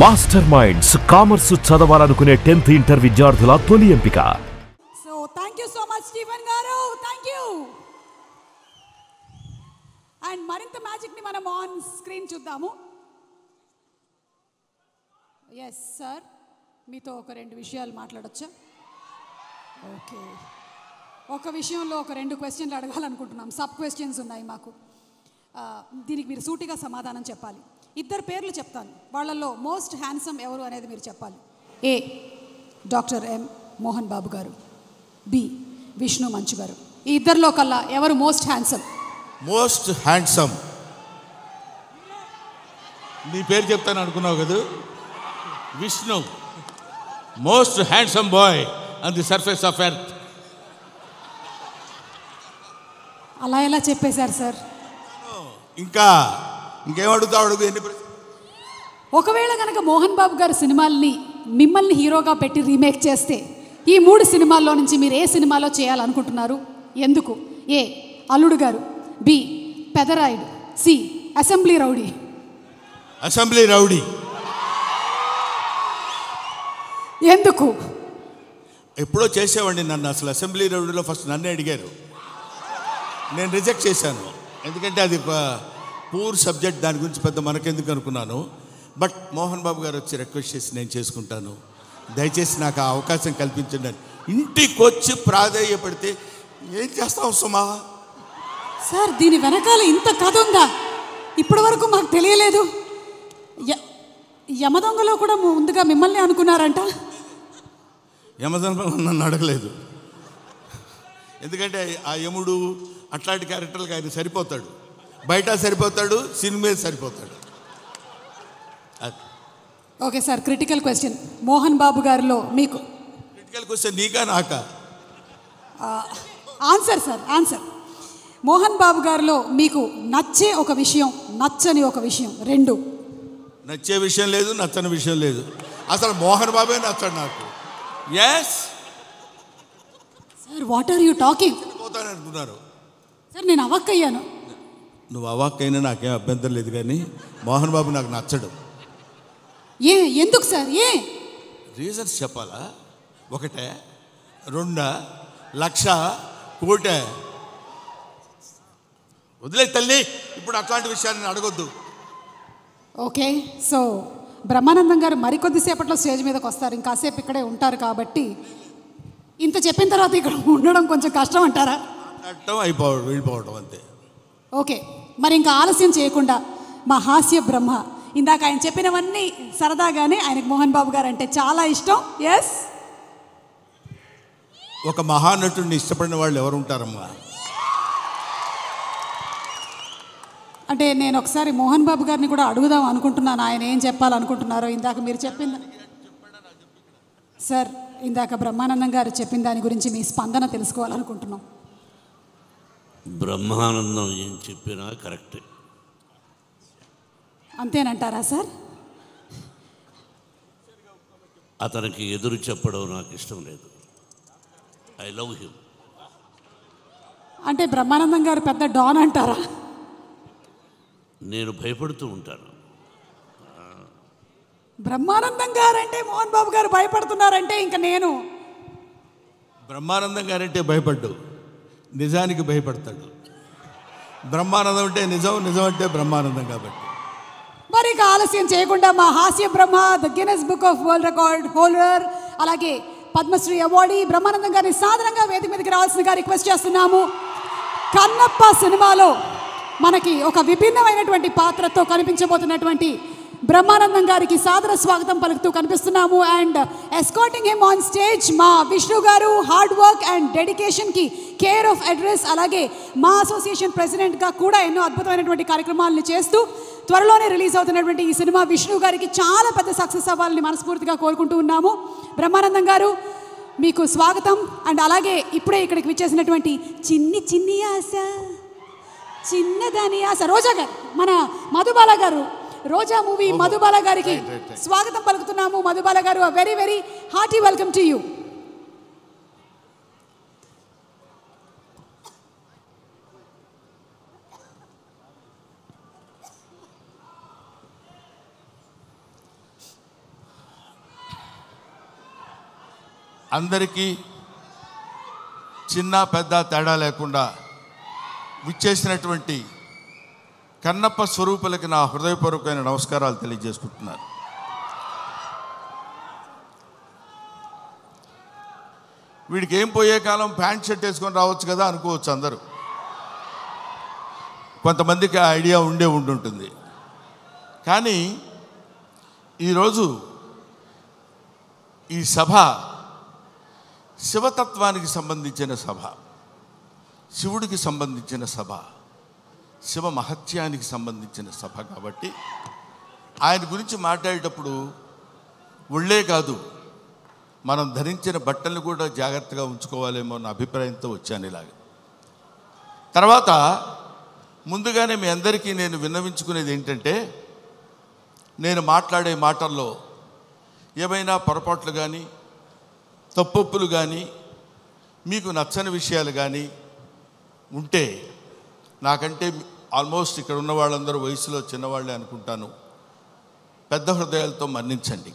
Master minds commerce చదవాలనుకునే 10th inter విద్యార్థుల తొలి ఎంపిక. So thank you so much Stephen గారు, థ్యాంక్ యూ. అండ్ మరింత మ్యాజిక్ ని మనం ఆన్ స్క్రీన్ చూద్దాము. ఎస్ సార్, మీతో ఒక రెండు విషయాలు మాట్లాడొచ్చా? ఓకే, ఒక విషయంలో ఒక రెండు క్వశ్చన్లు అడగాలనుకుంటున్నాం. సబ్ క్వశ్చన్స్ ఉన్నాయి మాకు. దీనికి మీరు సూటిగా సమాధానం చెప్పాలి. ఇద్దరు పేర్లు చెప్తాను, వాళ్ళల్లో మోస్ట్ హ్యాండ్సమ్ ఎవరు అనేది మీరు చెప్పాలి. ఏ డాక్టర్ ఎం మోహన్ బాబు గారు, బి విష్ణు మంచు గారు. ఈ ఇద్దరిలో కల్లా ఎవరు మోస్ట్ హ్యాండ్సమ్? మోస్ట్ హ్యాండ్సమ్ నీ పేరు చెప్తాను అనుకున్నావు కదా, Vishnu. Most handsome boy on the surface of earth. అలా ఎలా చెప్పేశారు సార్? ఇంకేమడుగుతావు అడుగు. ఒకవేళ కనుక మోహన్ బాబు గారు సినిమాల్ని మిమ్మల్ని హీరోగా పెట్టి రీమేక్ చేస్తే ఈ 3 సినిమాల్లో నుంచి మీరు ఏ సినిమాలో చేయాలనుకుంటున్నారు? ఎందుకు? A Alludu Garu, B Pedarayudu, C Assembly Rowdy. Assembly Rowdy. ఎందుకు? ఎప్పుడో చేసేవాడిని నన్ను. అసలు అసెంబ్లీ రౌడీలో ఫస్ట్ నన్నే అడిగారు, నేను రిజెక్ట్ చేశాను. ఎందుకంటే అది పూర్ సబ్జెక్ట్, దాని గురించి పెద్ద మనకెందుకు అనుకున్నాను. బట్ మోహన్ బాబు గారు వచ్చి రిక్వెస్ట్ చేసి నేను చేసుకుంటాను, దయచేసి నాకు ఆ అవకాశం కల్పించండి అని ఇంటికి వచ్చి ప్రాధేయపడితే ఏం చేస్తాం సుమా? సార్, దీని వెనకాల ఇంత కథ ఉందా? ఇప్పటి వరకు మాకు తెలియలేదు. యమదొంగలో కూడా ముందుగా మిమ్మల్ని అనుకున్నారంట. యమదొంగ నన్ను అడగలేదు, ఎందుకంటే ఆ యముడు అట్లాంటి క్యారెక్టర్లకు ఆయన సరిపోతాడు. బయట సరిపోతాడు, సినిమా సరిపోతాడు. Okay sir, critical question. Mohan Babu గారిలో మీకు క్రిటికల్ క్వశ్చన్ నీకా నాకా? Answer sir, answer. Mohan Babu గారిలో మీకు నచ్చే ఒక విషయం, నచ్చని ఒక విషయం, రెండు. నచ్చే విషయం లేదు, నచ్చని విషయం లేదు. అసలు మోహన్ బాబే నచ్చడు నాకు. Yes sir, what are you talking? పోతాను అనుకున్నారు సార్, నేను అవాక్కయ్యాను. నువ్వు అవాక్కైనా నాకేం అభ్యంతరం లేదు, కానీ మోహన్ బాబు నాకు నచ్చడు. ఎందుకు సార్? రీజన్స్ చెప్పాలా? ఒకటే, రెండా, లక్ష, కోటే? వదిలే తల్లి, ఇప్పుడు అట్లాంటి విషయాన్ని అడగొద్దు. ఓకే, సో బ్రహ్మానందం గారు మరికొద్దిసేపట్లో స్టేజ్ మీదకి వస్తారు, ఇంకాసేపు ఇక్కడే ఉంటారు. కాబట్టి ఇంత చెప్పిన తర్వాత ఇక్కడ ఉండడం కొంచెం కష్టం అంటారా? వెళ్ళిపోవడం అంతే. ఓకే, మరి ఇంకా ఆలస్యం చేయకుండా మా హాస్య బ్రహ్మ, ఇందాక ఆయన చెప్పినవన్నీ సరదాగానే ఆయనకు మోహన్ బాబు గారు అంటే చాలా ఇష్టం. ఎస్, ఒక మహానటుడిని ఇష్టపడిన వాళ్ళు ఎవరు ఉంటారమ్మా? అంటే నేను ఒకసారి మోహన్ బాబు గారిని కూడా అడుగుదాం అనుకుంటున్నాను, ఆయన ఏం చెప్పాలనుకుంటున్నారో. ఇందాక మీరు చెప్పింది సార్, ఇందాక బ్రహ్మానందం గారు చెప్పిన దాని గురించి మీ స్పందన తెలుసుకోవాలనుకుంటున్నాం. బ్రహ్మానందం ఏం చెప్పినా కరెక్టే. అంతేనంటారా సార్? అతనికి ఎదురు చెప్పడం నాకు ఇష్టం లేదు. I love him. అంటే బ్రహ్మానందం గారు పెద్ద డాన్ అంటారా? నేను భయపడుతూ ఉంటాను. బ్రహ్మానందం గారు అంటే మోహన్ బాబు గారు భయపడుతున్నారంటే ఇంకా నేను. బ్రహ్మానందం గారంటే భయపడ్డు, నిజానికి భయపడతాడు. బ్రహ్మానందం అంటే నిజం, నిజం అంటే బ్రహ్మానందం. కాబట్టి మరి ఇక ఆలస్యం చేయకుండా మా హాస్య బ్రహ్మ, the Guinness book of world record holder, అలాగే పద్మశ్రీ అవార్డీ బ్రహ్మానందం గారిని సాధారణంగా వేదిక మీదకి రావాల్సిందిగా రిక్వెస్ట్ చేస్తున్నాము. కన్నప్ప సినిమాలో మనకి ఒక విభిన్నమైనటువంటి పాత్రతో కనిపించబోతున్నటువంటి బ్రహ్మానందం గారికి సాదర స్వాగతం పలుకుతూ కనిపిస్తున్నాము. And escorting him on stage మా Vishnu garu, hard work and డెడికేషన్కి కేర్ ఆఫ్ అడ్రస్, అలాగే మా అసోసియేషన్ ప్రెసిడెంట్గా కూడా ఎన్నో అద్భుతమైనటువంటి కార్యక్రమాలను చేస్తూ త్వరలోనే రిలీజ్ అవుతున్నటువంటి ఈ సినిమా విష్ణు గారికి చాలా పెద్ద సక్సెస్ అవ్వాలని మనస్ఫూర్తిగా కోరుకుంటూ ఉన్నాము. బ్రహ్మానందం గారు, మీకు స్వాగతం. అండ్ అలాగే ఇప్పుడే ఇక్కడికి విచ్చేసినటువంటి చిన్ని ఆశ, చిన్నదాని ఆశ రోజా గారు, మన మధుబాల గారు, రోజా మూవీ మధుబాల గారికి స్వాగతం పలుకుతున్నాము. మధుబాల గారు, very very hearty welcome to you. అందరికీ చిన్న పెద్ద తేడా లేకుండా విచ్చేసినటువంటి కన్నప్ప స్వరూపులకి నా హృదయపూర్వకమైన నమస్కారాలు తెలియజేసుకుంటున్నాను. వీడికి ఏం పోయే కాలం ప్యాంట్ షర్ట్ వేసుకొని రావచ్చు కదా అనుకోవచ్చు అందరూ. కొంతమందికి ఆ ఐడియా ఉండుంటుంది. కానీ ఈరోజు ఈ సభ శివతత్వానికి సంబంధించిన సభ, శివుడికి సంబంధించిన సభ, శివ మహత్యానికి సంబంధించిన సభ కాబట్టి ఆయన గురించి మాట్లాడేటప్పుడు ఒళ్ళే కాదు, మనం ధరించిన బట్టలను కూడా జాగ్రత్తగా ఉంచుకోవాలేమో అన్న అభిప్రాయంతో వచ్చాను ఇలాగ. తర్వాత ముందుగానే మీ అందరికీ నేను విన్నవించుకునేది ఏంటంటే, నేను మాట్లాడే మాటల్లో ఏమైనా పొరపాట్లు కానీ తప్పొప్పులు కానీ మీకు నచ్చని విషయాలు కానీ ఉంటే, నాకంటే ఆల్మోస్ట్ ఇక్కడ ఉన్న వాళ్ళందరూ వయసులో చిన్నవాళ్ళే అనుకుంటాను, పెద్ద హృదయాలతో మన్నించండి.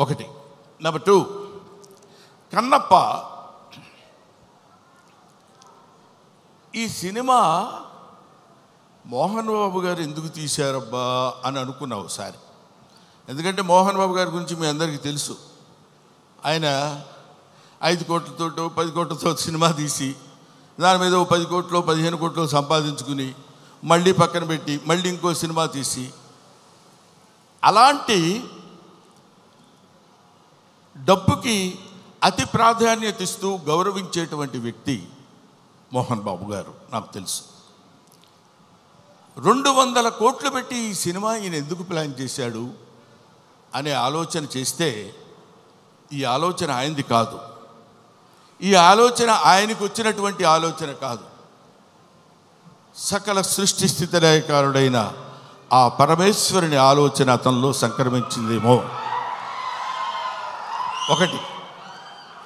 ఒకటి. నెంబర్ 2, కన్నప్ప ఈ సినిమా మోహన్ బాబు గారు ఎందుకు తీశారబ్బా అని అనుకున్నా ఒకసారి. ఎందుకంటే మోహన్ బాబు గారి గురించి మీ అందరికీ తెలుసు. ఆయన 5 కోట్లతో 10 కోట్లతో సినిమా తీసి దాని మీద 10 కోట్లు 15 కోట్లు సంపాదించుకుని మళ్ళీ పక్కన పెట్టి మళ్ళీ ఇంకో సినిమా తీసి, అలాంటి డబ్బుకి అతి ప్రాధాన్యత ఇస్తూ గౌరవించేటువంటి వ్యక్తి మోహన్ బాబు గారు. నాకు తెలుసు 200 కోట్లు పెట్టి ఈ సినిమా ఈయన ఎందుకు ప్లాన్ చేశాడు అనే ఆలోచన చేస్తే, ఈ ఆలోచన ఆయనది కాదు, ఈ ఆలోచన ఆయనకు వచ్చినటువంటి ఆలోచన కాదు, సకల సృష్టి స్థితి లయకారుడైన ఆ పరమేశ్వరుని ఆలోచన అతనిలో సంక్రమించిందేమో. ఒకటి.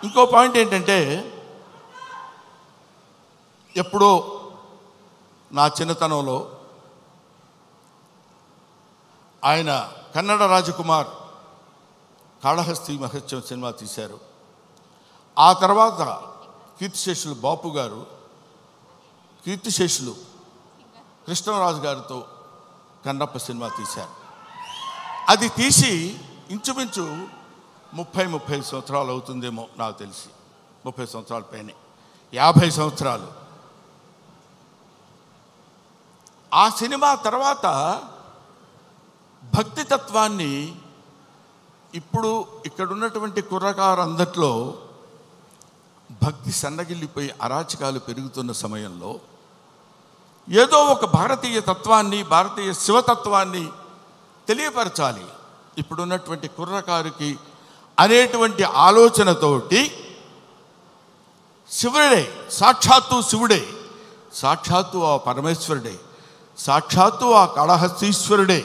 ఇంకో పాయింట్ ఏంటంటే, ఎప్పుడో నా చిన్నతనంలో ఆయన కన్నడ రాజకుమార్ కాళహస్తి మహత్యం సినిమా తీశారు. ఆ తర్వాత కీర్తిశేషులు బాపు గారు, కీర్తిశేషులు కృష్ణరాజు గారితో కన్నప్ప సినిమా తీశారు. అది తీసి ఇంచుమించు 30-35 సంవత్సరాలు అవుతుందేమో నాకు తెలిసి, 30 సంవత్సరాల పైనే, 50 సంవత్సరాలు. ఆ సినిమా తర్వాత భక్తి తత్వాన్ని ఇప్పుడు ఇక్కడున్నటువంటి కుర్రకారందట్లో భక్తి సన్నగిల్లిపోయి అరాచకాలు పెరుగుతున్న సమయంలో ఏదో ఒక భారతీయ తత్వాన్ని, భారతీయ శివతత్వాన్ని తెలియపరచాలి ఇప్పుడున్నటువంటి కుర్రకారుకి అనేటువంటి ఆలోచనతోటి శివుడే, సాక్షాత్తు శివుడే, సాక్షాత్తు ఆ పరమేశ్వరుడే, సాక్షాత్తు ఆ కాళహస్తీశ్వరుడే,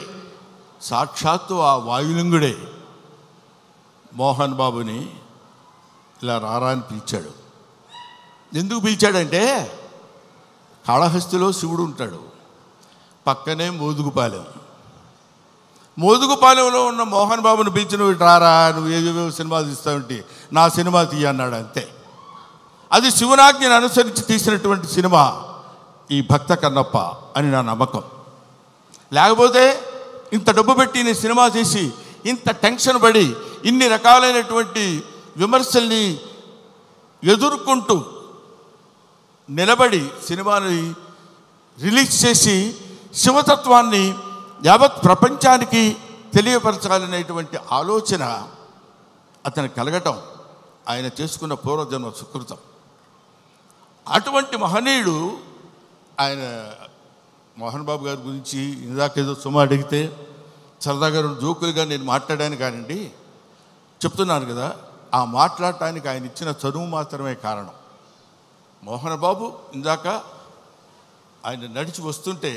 సాక్షాత్తు ఆ వాయులింగుడే మోహన్ బాబుని ఇలా రారా అని పిలిచాడు. ఎందుకు పిలిచాడంటే, కాళహస్తిలో శివుడు ఉంటాడు, పక్కనే మోదుగుపాలెంలో ఉన్న మోహన్ బాబుని పిలిచి నువ్వు రారా, నువ్వు ఏవేవో సినిమాలు తీస్తావంటే నా సినిమా తీయ అన్నాడు. అంతే. అది శివనాజ్ఞను అనుసరించి తీసినటువంటి సినిమా ఈ భక్త కన్నప్ప అని నా నమ్మకం. లేకపోతే ఇంత డబ్బు పెట్టి నేను సినిమా తీసి ఇంత టెన్షన్ పడి ఇన్ని రకాలైనటువంటి విమర్శల్ని ఎదుర్కొంటూ నిలబడి సినిమాని రిలీజ్ చేసి శివతత్వాన్ని యావత్ ప్రపంచానికి తెలియపరచాలనేటువంటి ఆలోచన అతను కలగటం ఆయన చేసుకున్న పూర్వజన్మ సుకృతం. అటువంటి మహనీయుడు ఆయన. మోహన్ బాబు గారి గురించి ఇందాకేదో సుమ అడిగితే సరదాగా 2 జోకులుగా నేను మాట్లాడాను కానండి, చెప్తున్నాను కదా, ఆ మాట్లాడటానికి ఆయన ఇచ్చిన చదువు మాత్రమే కారణం. మోహన్ బాబు ఇందాక ఆయన నడిచి వస్తుంటే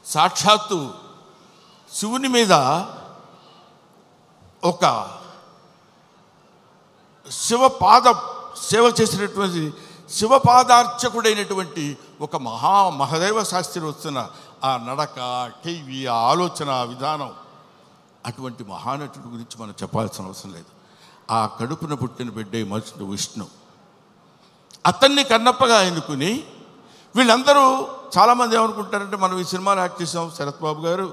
సాక్షాత్తు శివుని మీద ఒక సేవ చేసినటువంటి శివపాదార్చకుడైనటువంటి ఒక మహదేవ శాస్త్రి వస్తున్న ఆ నడక, టీవీ, ఆ ఆలోచన విధానం, అటువంటి మహానటుడి గురించి మనం చెప్పాల్సిన అవసరం లేదు. ఆ కడుపున పుట్టిన బిడ్డే మనుషుడు విష్ణు. అతన్ని కన్నప్పగా ఎన్నుకుని వీళ్ళందరూ చాలామంది ఏమనుకుంటారంటే, మనం ఈ సినిమాలో యాక్ట్ చేసాం, శరత్ బాబు గారు,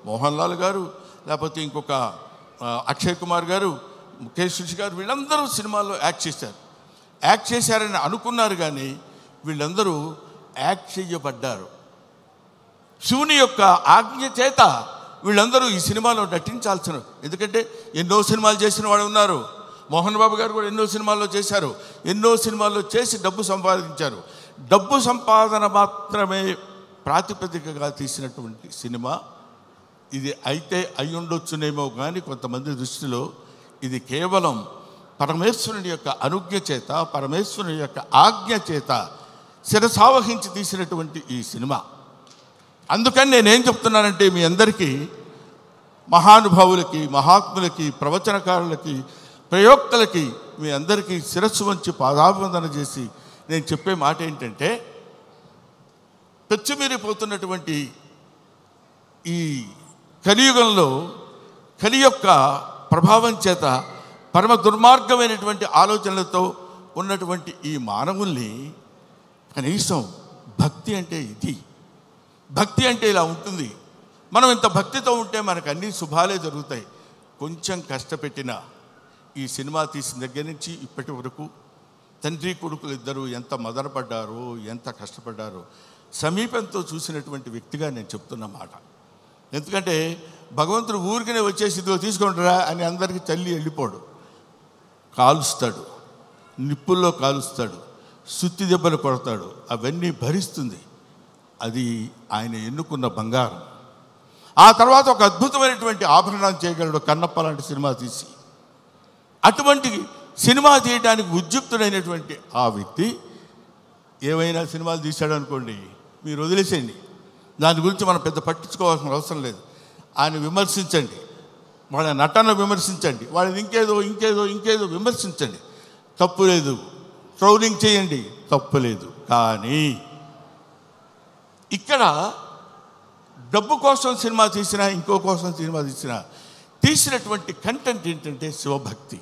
మోహన్ లాల్ గారు, లేకపోతే ఇంకొక అక్షయ్ కుమార్ గారు, ముఖేష్ గారు, వీళ్ళందరూ సినిమాల్లో యాక్ట్ చేశారని అనుకున్నారు. కానీ వీళ్ళందరూ యాక్ట్ చేయబడ్డారు. శివుని యొక్క ఆజ్ఞ చేత వీళ్ళందరూ ఈ సినిమాలో నటించాల్సిన, ఎందుకంటే ఎన్నో సినిమాలు చేసిన వాళ్ళు ఉన్నారు. మోహన్ బాబు గారు కూడా ఎన్నో సినిమాల్లో చేశారు. ఎన్నో సినిమాల్లో చేసి డబ్బు సంపాదించారు. డబ్బు సంపాదన మాత్రమే ప్రాతిపదికగా తీసినటువంటి సినిమా ఇది. అయితే అయ్యుండొచ్చునేమో కానీ కొంతమంది దృష్టిలో ఇది కేవలం పరమేశ్వరుని యొక్క అనుజ్ఞ చేత, పరమేశ్వరుని యొక్క ఆజ్ఞ చేత శిరసావహించి తీసినటువంటి ఈ సినిమా. అందుకని నేనేం చెప్తున్నానంటే, మీ అందరికీ, మహానుభావులకి, మహాత్ములకి, ప్రవచనకారులకి, ప్రయోక్తలకి, మీ అందరికీ శిరస్సు వంచి పాదాభివందన చేసి నేను చెప్పే మాట ఏంటంటే, పెచ్చుమీరిపోతున్నటువంటి ఈ కలియుగంలో కలి యొక్క ప్రభావం చేత పరమ దుర్మార్గమైనటువంటి ఆలోచనలతో ఉన్నటువంటి ఈ మానవుల్ని కనీసం భక్తి అంటే ఇది, భక్తి అంటే ఇలా ఉంటుంది. మనం ఇంత భక్తితో ఉంటే మనకు అన్ని శుభాలే జరుగుతాయి. కొంచెం కష్టపెట్టిన ఈ సినిమా తీసిన దగ్గర నుంచి ఇప్పటి వరకు తండ్రి కొడుకులు ఇద్దరు ఎంత మదనపడ్డారో, ఎంత కష్టపడ్డారో సమీపంతో చూసినటువంటి వ్యక్తిగా నేను చెప్తున్న మాట. ఎందుకంటే భగవంతుడు ఊరికనే వచ్చేసి ఇదిగో తీసుకుంటారా అని అందరికీ తల్లి వెళ్ళిపోడు. కాలుస్తాడు, నిప్పుల్లో కాలుస్తాడు, సుత్తి దెబ్బలు కొడతాడు, అవన్నీ భరిస్తుంది. అది ఆయన ఎన్నుకున్న బంగారం. ఆ తర్వాత ఒక అద్భుతమైనటువంటి ఆభరణాలు చేయగలడు కన్నప్ప లాంటి సినిమా తీసి. అటువంటి సినిమా తీయడానికి ఉద్యుక్తుడైనటువంటి ఆ వ్యక్తి ఏమైనా సినిమాలు తీశాడు అనుకోండి, మీరు వదిలేసేయండి, దాని గురించి మనం పెద్ద పట్టించుకోవాల్సిన అవసరం లేదు. ఆయన విమర్శించండి, వాళ్ళ నటన విమర్శించండి, వాళ్ళని ఇంకేదో విమర్శించండి, తప్పు లేదు. ట్రోలింగ్ చేయండి, తప్పు లేదు. కానీ ఇక్కడ డబ్బు కోసం సినిమా తీసినా, ఇంకో కోసం సినిమా తీసినటువంటి కంటెంట్ ఏంటంటే శివభక్తి.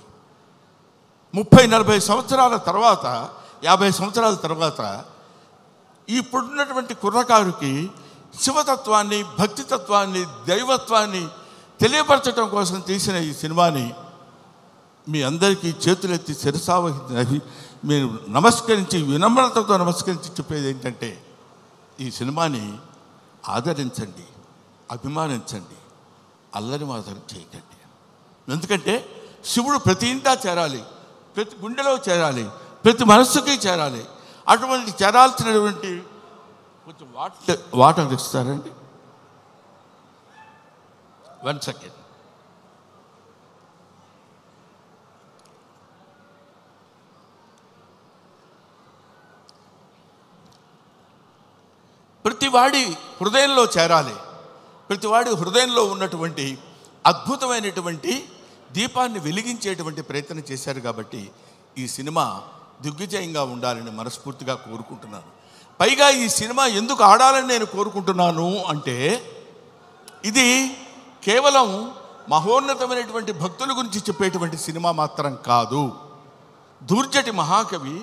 30-40 సంవత్సరాల తర్వాత, 50 సంవత్సరాల తర్వాత ఇప్పుడున్నటువంటి కుర్రకారుకి శివతత్వాన్ని, భక్తితత్వాన్ని, దైవత్వాన్ని తెలియపరచడం కోసం తీసిన ఈ సినిమాని మీ అందరికీ చేతులెత్తి శిరసావహించి మీరు నమస్కరించి, వినమ్రతతో నమస్కరించి చెప్పేది ఏంటంటే, ఈ సినిమాని ఆదరించండి, అభిమానించండి, అల్లరి మాత్రం చేయకండి. ఎందుకంటే శివుడు ప్రతి ఇంటా చేరాలి, ప్రతి గుండెలో చేరాలి, ప్రతి మనస్సుకి చేరాలి. అటువంటి చేరాల్సినటువంటి కొంచెం వాటర్ ఇస్తారండి. 1 సెకండ్. ప్రతివాడి హృదయంలో చేరాలి. ప్రతివాడి హృదయంలో ఉన్నటువంటి అద్భుతమైనటువంటి దీపాన్ని వెలిగించేటువంటి ప్రయత్నం చేశారు. కాబట్టి ఈ సినిమా దిగ్విజయంగా ఉండాలని మనస్ఫూర్తిగా కోరుకుంటున్నాను. పైగా ఈ సినిమా ఎందుకు ఆడాలని నేను కోరుకుంటున్నాను అంటే, ఇది కేవలం మహోన్నతమైనటువంటి భక్తుల గురించి చెప్పేటువంటి సినిమా మాత్రం కాదు. దూర్జటి మహాకవి,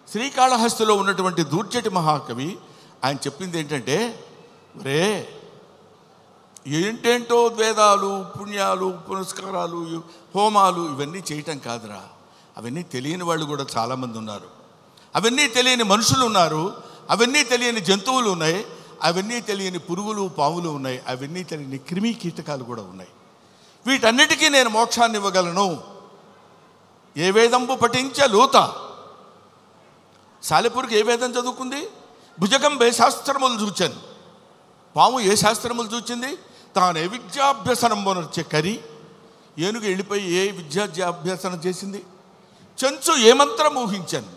శ్రీకాళహస్తిలో ఉన్నటువంటి దూర్జటి మహాకవి ఆయన చెప్పింది ఏంటంటే, రే ఏంటేంటో వేదాలు, పుణ్యాలు, పునస్కారాలు, హోమాలు ఇవన్నీ చేయటం కాదురా. అవన్నీ తెలియని వాళ్ళు కూడా చాలామంది ఉన్నారు. అవన్నీ తెలియని మనుషులు ఉన్నారు. అవన్నీ తెలియని జంతువులు ఉన్నాయి. అవన్నీ తెలియని పురుగులు, పాములు ఉన్నాయి. అవన్నీ తెలియని క్రిమి కీటకాలు కూడా ఉన్నాయి. వీటన్నిటికీ నేను మోక్షాన్ని ఇవ్వగలను. ఏ వేదంబు పఠించలూత. సాలెపురికి ఏ వేదం చదువుకుంది? భుజగం ఏ శాస్త్రములు చూచాను. పాము ఏ శాస్త్రములు చూచింది? తాను ఏ విద్యాభ్యసనం వచ్చే కరి. ఏనుగు వెళ్ళిపోయి ఏ విద్యాభ్యాసనం చేసింది? చెంచు ఏ మంత్రం ఊహించాను.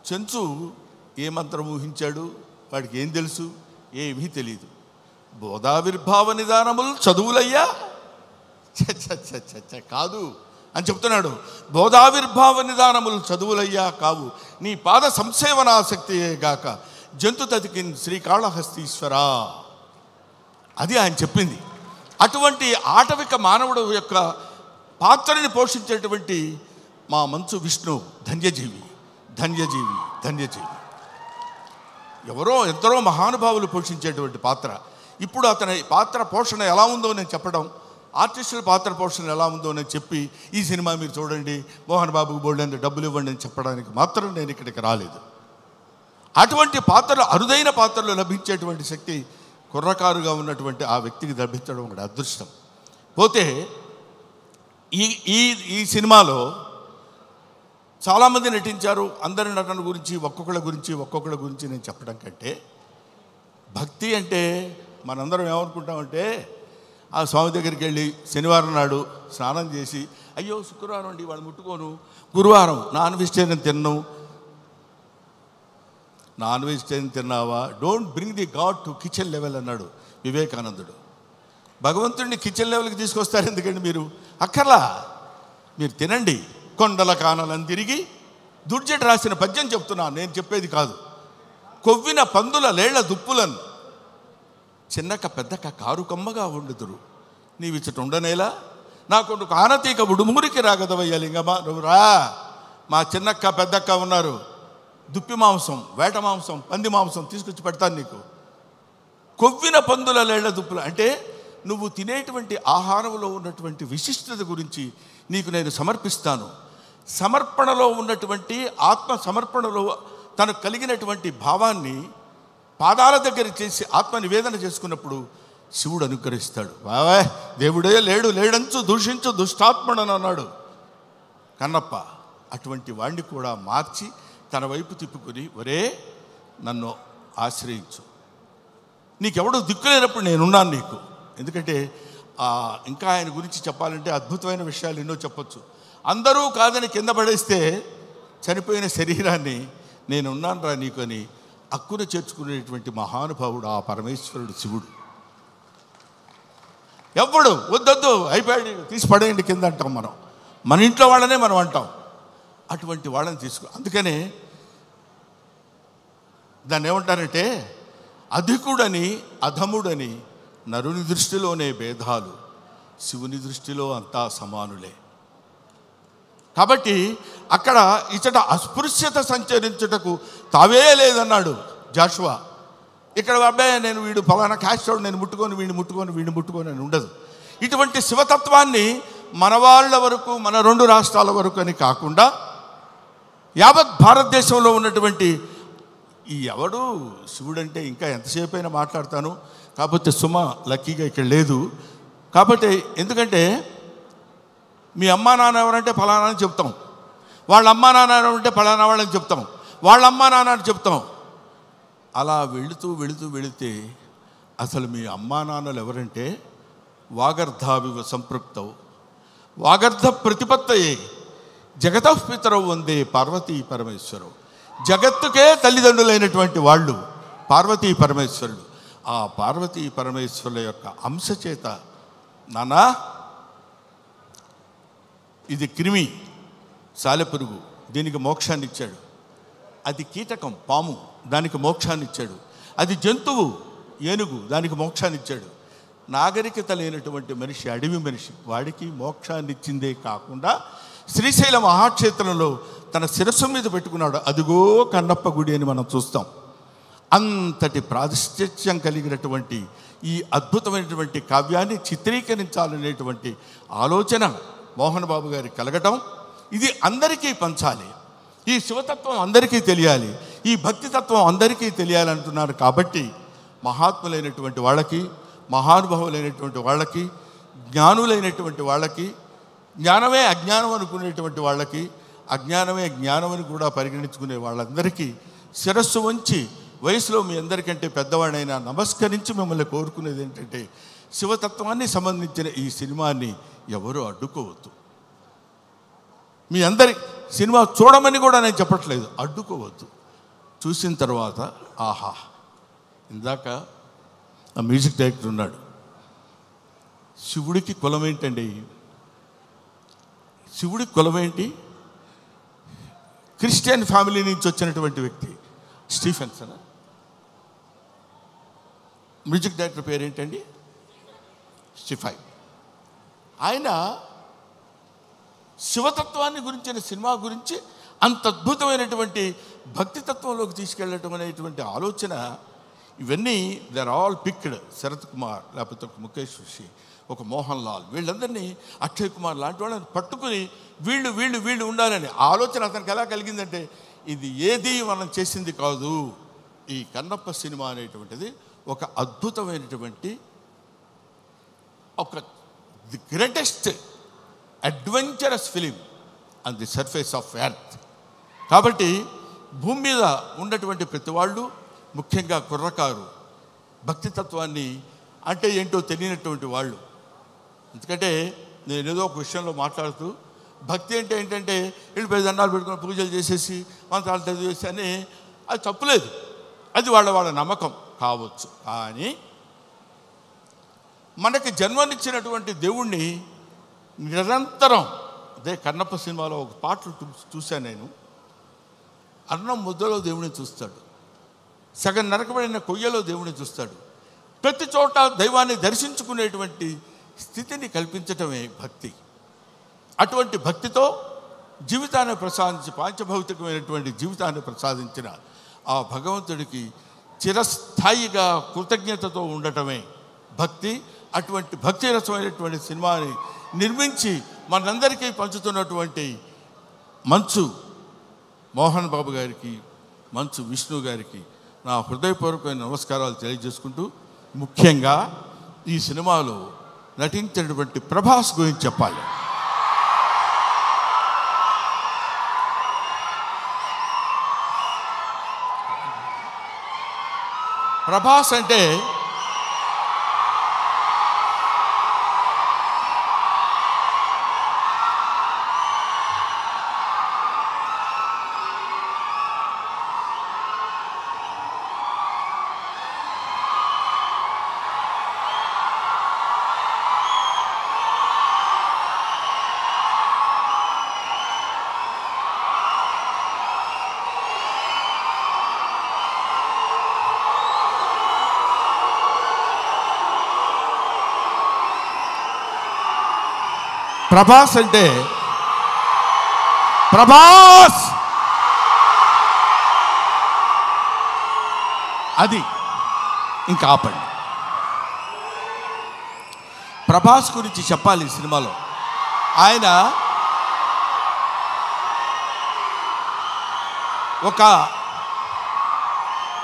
చెంచు ఏ మంత్రం ఊహించాడు? వాడికి ఏం తెలుసు? ఏమీ తెలియదు. బోధావిర్భావ నిదానములు చదువులయ్యా కాదు అని చెప్తున్నాడు. బోధావిర్భావ నిదానములు చదువులయ్యా కావు, నీ పాద సంసేవనాసక్తియే గాక జంతు తతికిన్ శ్రీకాళహస్తీశ్వరా. అది ఆయన చెప్పింది. అటువంటి ఆటవిక మానవుడు యొక్క పాత్రని పోషించేటువంటి మా మంచు విష్ణు ధన్యజీవి ధన్యజీవి ధన్యజీవి. ఎవరో ఎందరో మహానుభావులు పోషించేటువంటి పాత్ర. ఇప్పుడు అతని పాత్ర పోషణ ఎలా ఉందో నేను చెప్పడం, ఆర్టిస్టుల పాత్ర పోషణ ఎలా ఉందో నేను చెప్పి ఈ సినిమా మీరు చూడండి, మోహన్ బాబుకు బోల్డెంత డబ్బులు ఇవ్వండి అని చెప్పడానికి మాత్రం నేను ఇక్కడికి రాలేదు. అటువంటి పాత్రలు, అరుదైన పాత్రలు లభించేటువంటి శక్తి కుర్రకారుగా ఉన్నటువంటి ఆ వ్యక్తికి లభించడం ఒక అదృష్టం. పోతే ఈ ఈ ఈ సినిమాలో చాలామంది నటించారు. అందరి నటన గురించి ఒక్కొక్కళ్ళ గురించి నేను చెప్పడం కంటే, భక్తి అంటే మనందరం ఏమనుకుంటామంటే, ఆ స్వామి దగ్గరికి వెళ్ళి శనివారం నాడు స్నానం చేసి, అయ్యో శుక్రవారం అండి వాళ్ళు ముట్టుకోను, గురువారం నాన్ వెజిటేరియన్ తిన్నావా, don't bring the God to kitchen level అన్నాడు వివేకానందుడు. భగవంతుడిని కిచెన్ లెవెల్కి తీసుకొస్తారు ఎందుకండి మీరు? అక్కర్లా, మీరు తినండి. కొండల కానలను తిరిగి దుర్జటి రాసిన పద్యం చెప్తున్నాను, నేను చెప్పేది కాదు. కొవ్విన పందుల లేళ్ల దుప్పులను చిన్నక పెద్దక కారు కమ్మగా వండుదురు, నీవిచ్చట ఉండనేలా నా కొడుకు ఆనతీక ఉడుమురికి రాగదవయ్య లింగమ్మ, నువ్వు రా. మా చిన్నక్క పెద్దక్క ఉన్నారు, దుప్పి మాంసం, వేట మాంసం, పంది మాంసం తీసుకొచ్చి పెడతాను నీకు. కొవ్విన పందుల లేళ్ల దుప్పులు అంటే నువ్వు తినేటువంటి ఆహారంలో ఉన్నటువంటి విశిష్టత గురించి నీకు నేను సమర్పిస్తాను. సమర్పణలో ఉన్నటువంటి ఆత్మ సమర్పణలో తనకు కలిగినటువంటి భావాన్ని పాదాల దగ్గర చేసి ఆత్మ నివేదన చేసుకున్నప్పుడు శివుడు అనుగ్రహిస్తాడు. బావా దేవుడే లేడంచు దూషించు దుష్టాత్మడని అన్నాడు కన్నప్ప. అటువంటి వాణ్ణి కూడా మార్చి తన వైపు తిప్పుకొని, ఒరే నన్ను ఆశ్రయించు, నీకెవడో దిక్కులేనప్పుడు నేనున్నాను నీకు. ఎందుకంటే ఇంకా ఆయన గురించి చెప్పాలంటే అద్భుతమైన విషయాలు ఎన్నో చెప్పొచ్చు. అందరూ కాదని కింద పడేస్తే చనిపోయిన శరీరాన్ని నేనున్నాను రా నీకు అని అక్కున చేర్చుకునేటువంటి మహానుభావుడు ఆ పరమేశ్వరుడు శివుడు. ఎవడు వద్దొద్దు అయిపోయాడు తీసి పడేయండి కింద అంటాం మనం, మన ఇంట్లో వాళ్ళనే మనం అంటాం. అటువంటి వాళ్ళని అందుకనే దాన్ని ఏమంటారంటే, అధికుడని అధముడని నరుని దృష్టిలోనే భేదాలు, శివుని దృష్టిలో అంతా సమానులే. కాబట్టి అక్కడ ఇచ్చట అస్పృశ్యత సంచరించుటకు తావే లేదన్నాడు జాషువా. ఇక్కడ అబ్బాయి నేను వీడు ఫలానా క్యాస్టోడు నేను వీడిని ముట్టుకొని అని ఉండదు. ఇటువంటి శివతత్వాన్ని మన వాళ్ళ వరకు, మన 2 రాష్ట్రాల వరకు అని కాకుండా యావత్ భారతదేశంలో ఉన్నటువంటి ఈ ఎవడు శివుడంటే ఇంకా ఎంతసేపు అయినా మాట్లాడతాను. కాకపోతే సుమ లక్కీగా ఇక్కడ లేదు. కాబట్టి ఎందుకంటే మీ అమ్మా నాన్న ఎవరంటే ఫలానా అని చెప్తాం, వాళ్ళ అమ్మా నాన్న ఎవరంటే ఫలానా వాళ్ళని చెప్తాం, వాళ్ళ అమ్మా నాన్న అని చెప్తాం. అలా వెళితే అసలు మీ అమ్మా నాన్నలు ఎవరంటే వాగర్ధావివ సంపృక్తౌ వాగర్ధ ప్రతిపత్తయే జగతః పితరౌ వందే పార్వతీ పరమేశ్వరవు. జగత్తుకే తల్లిదండ్రులైనటువంటి వాళ్ళు పార్వతీ పరమేశ్వరుడు. ఆ పార్వతీ పరమేశ్వరుల యొక్క అంశ చేత నానా ఇది క్రిమి సాలెపురుగు, దీనికి మోక్షాన్ని ఇచ్చాడు. అది కీటకం పాము, దానికి మోక్షాన్ని ఇచ్చాడు. అది జంతువు ఏనుగు, దానికి మోక్షాన్ని ఇచ్చాడు. నాగరికత లేనటువంటి మనిషి, అడవి మనిషి, వాడికి మోక్షాన్ని ఇచ్చిందే కాకుండా శ్రీశైల మహాక్షేత్రంలో తన శిరస్సు మీద పెట్టుకున్నాడు. అదిగో కన్నప్ప గుడి అని మనం చూస్తాం. అంతటి ప్రాతిష్ఠ్యం కలిగినటువంటి ఈ అద్భుతమైనటువంటి కావ్యాన్ని చిత్రీకరించాలనేటువంటి ఆలోచన మోహన్ బాబు గారికి కలగటం, ఇది అందరికీ పంచాలి, ఈ శివతత్వం అందరికీ తెలియాలి, ఈ భక్తితత్వం అందరికీ తెలియాలంటున్నారు. కాబట్టి మహాత్ములైనటువంటి వాళ్ళకి, మహానుభావులైనటువంటి వాళ్ళకి, జ్ఞానులైనటువంటి వాళ్ళకి, జ్ఞానమే అజ్ఞానం అనుకునేటువంటి వాళ్ళకి, అజ్ఞానమే జ్ఞానమని కూడా పరిగణించుకునే వాళ్ళందరికీ శిరస్సు వంచి వయసులో మీ అందరికంటే పెద్దవాడైనా నమస్కరించి మిమ్మల్ని కోరుకునేది ఏంటంటే, శివతత్వాన్ని సంబంధించిన ఈ సినిమాని ఎవరూ అడ్డుకోవద్దు. మీ అందరి సినిమా చూడమని కూడా నేను చెప్పట్లేదు, అడ్డుకోవద్దు. చూసిన తర్వాత ఆహా, ఇందాక ఆ మ్యూజిక్ డైరెక్టర్ ఉన్నాడు, శివుడికి కులం ఏంటండి? శివుడికి కులం ఏంటి? క్రిస్టియన్ ఫ్యామిలీ నుంచి వచ్చినటువంటి వ్యక్తి స్టీఫెన్సన్. మ్యూజిక్ డైరెక్టర్ పేరేంటండి? స్టిఫై. ఆయన శివతత్వాన్ని గురించిన సినిమా గురించి అంత అద్భుతమైనటువంటి భక్తితత్వంలోకి తీసుకెళ్ళటం అనేటువంటి ఆలోచన, ఇవన్నీ they are all picked. Sarath Kumar, లేకపోతే ఒక ముఖేష్ ఋషి, ఒక మోహన్ లాల్, వీళ్ళందరినీ, అక్షయ్ కుమార్ లాంటి వాళ్ళని పట్టుకుని వీళ్ళు వీళ్ళు వీళ్ళు ఉండాలని ఆలోచన అతనికి ఎలా కలిగిందంటే, ఇది ఏది మనం చేసింది కాదు, ఈ కన్నప్ప సినిమా అనేటువంటిది ఒక అద్భుతమైనటువంటి, ఒక the greatest adventurous film on the surface of earth. కాబట్టి భూమి మీద ఉన్నటువంటి ప్రతి వాళ్ళు, ముఖ్యంగా కుర్రకారు, భక్తితత్వాన్ని అంటే ఏంటో తెలియనటువంటి వాళ్ళు. ఎందుకంటే నేను ఏదో ఒక విషయంలో మాట్లాడుతూ, భక్తి అంటే ఏంటంటే వెళ్ళిపోయి దండాలు పెట్టుకుని పూజలు చేసేసి మంత్రాలు చదివేసి అని, అది తప్పులేదు, అది వాళ్ళ నమ్మకం కావచ్చు. కానీ మనకి జన్మనిచ్చినటువంటి దేవుణ్ణి నిరంతరం, అదే కన్నప్ప సినిమాలో ఒక పాటలు చూశాను నేను, అన్నం ముద్దలో దేవుడిని చూస్తాడు, సగం నరకబడిన కొయ్యలో దేవుడిని చూస్తాడు, ప్రతి చోట దైవాన్ని దర్శించుకునేటువంటి స్థితిని కల్పించటమే భక్తి. అటువంటి భక్తితో జీవితాన్ని ప్రసాదించి, పాంచభౌతికమైనటువంటి జీవితాన్ని ప్రసాదించిన ఆ భగవంతుడికి చిరస్థాయిగా కృతజ్ఞతతో ఉండటమే భక్తి. అటువంటి భక్తి రసమైనటువంటి సినిమాని నిర్మించి మనందరికీ పంచుతున్నటువంటి మంచు మోహన్ బాబు గారికి, మంచు విష్ణు గారికి నా హృదయపూర్వకమైన నమస్కారాలు తెలియజేసుకుంటూ, ముఖ్యంగా ఈ సినిమాలో నటించినటువంటి ప్రభాస్ గురించి చెప్పాలి. ప్రభాస్ అంటే ప్రభాస్ అంటే ప్రభాస్ అది ఇంకా ఆపండి. ప్రభాస్ గురించి చెప్పాలి ఈ సినిమాలో. ఆయన ఒక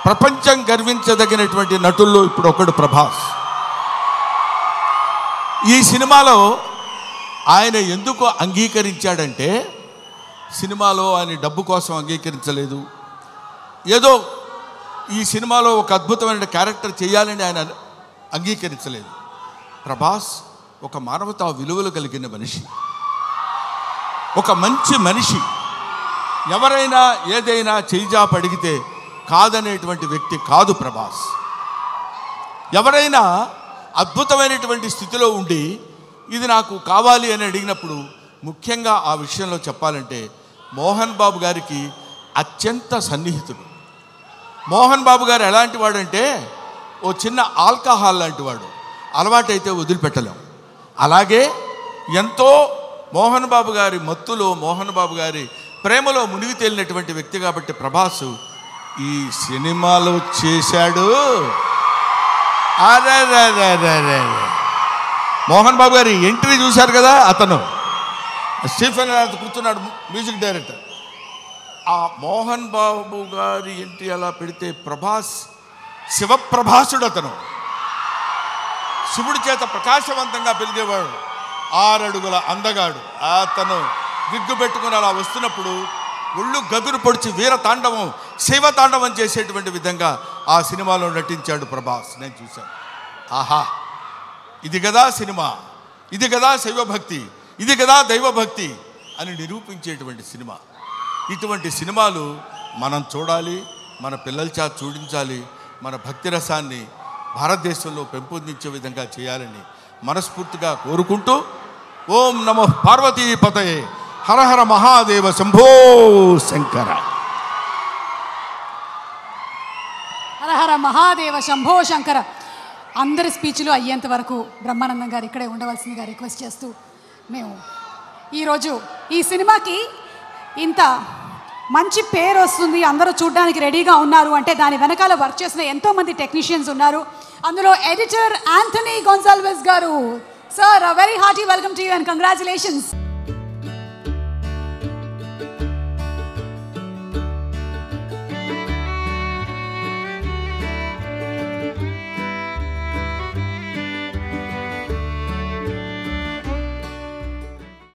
ప్రపంచం గర్వించదగినటువంటి నటుల్లో ఇప్పుడు ఒకడు ప్రభాస్. ఈ సినిమాలో ఆయన ఎందుకు అంగీకరించాడంటే, సినిమాలో ఆయన డబ్బు కోసం అంగీకరించలేదు, ఏదో ఈ సినిమాలో ఒక అద్భుతమైన క్యారెక్టర్ చేయాలని ఆయన అంగీకరించలేదు. ప్రభాస్ ఒక మానవతా విలువలు కలిగిన మనిషి, ఒక మంచి మనిషి, ఎవరైనా ఏదైనా చేయిజాప అడిగితే కాదనేటువంటి వ్యక్తి కాదు ప్రభాస్. ఎవరైనా అద్భుతమైనటువంటి స్థితిలో ఉండి ఇది నాకు కావాలి అని అడిగినప్పుడు, ముఖ్యంగా ఆ విషయంలో చెప్పాలంటే మోహన్ బాబు గారికి అత్యంత సన్నిహితుడు. మోహన్ బాబు గారు ఎలాంటి వాడంటే, ఓ చిన్న ఆల్కహాల్ లాంటి వాడు, అలవాటైతే వదిలిపెట్టలేం. అలాగే ఎంతో మోహన్ బాబు గారి మత్తులో, మోహన్ బాబు గారి ప్రేమలో మునిగి తేలినటువంటి వ్యక్తి కాబట్టి ప్రభాస్ ఈ సినిమాలో చేశాడు. అరే మోహన్ బాబు గారి ఎంట్రీ చూశారు కదా, అతను స్టీఫెన్ కూర్చున్నాడు, మ్యూజిక్ డైరెక్టర్. ఆ మోహన్ బాబు గారి ఎంట్రీ అలా పెడితే ప్రభాస్ శివప్రభాసుడు, అతను శివుడి చేత ప్రకాశవంతంగా పెరిగేవాడు, 6 అడుగుల అందగాడు. అతను విగ్గు పెట్టుకుని అలా వస్తున్నప్పుడు ఒళ్ళు గగురు పొడిచి వీర తాండవం, శివ తాండవం చేసేటువంటి విధంగా ఆ సినిమాలో నటించాడు ప్రభాస్. నేను చూశాను, ఆహా ఇది కదా సినిమా, ఇది కదా శైవభక్తి, ఇది కదా దైవభక్తి అని నిరూపించేటువంటి సినిమా. ఇటువంటి సినిమాలు మనం చూడాలి, మన పిల్లల చేత చూడించాలి, మన భక్తి రసాన్ని భారతదేశంలో పెంపొందించే విధంగా చేయాలని మనస్ఫూర్తిగా కోరుకుంటూ, ఓం నమో పార్వతీపతయే, హర హర మహాదేవ, శంభో శంకర. హర హర మహాదేవ, శంభో శంకర. అందరి స్పీచ్లు అయ్యేంత వరకు బ్రహ్మానందం గారు ఇక్కడే ఉండవలసిందిగా రిక్వెస్ట్ చేస్తూ మేము ఈరోజు ఈ సినిమాకి ఇంత మంచి పేరు వస్తుంది, అందరూ చూడడానికి రెడీగా ఉన్నారు అంటే దాని వెనకాల వర్క్ చేసిన ఎంతోమంది టెక్నీషియన్స్ ఉన్నారు. అందులో ఎడిటర్ యాంథనీ గొన్సాల్వెస్ గారు. Sir, very hearty welcome to you and congratulations.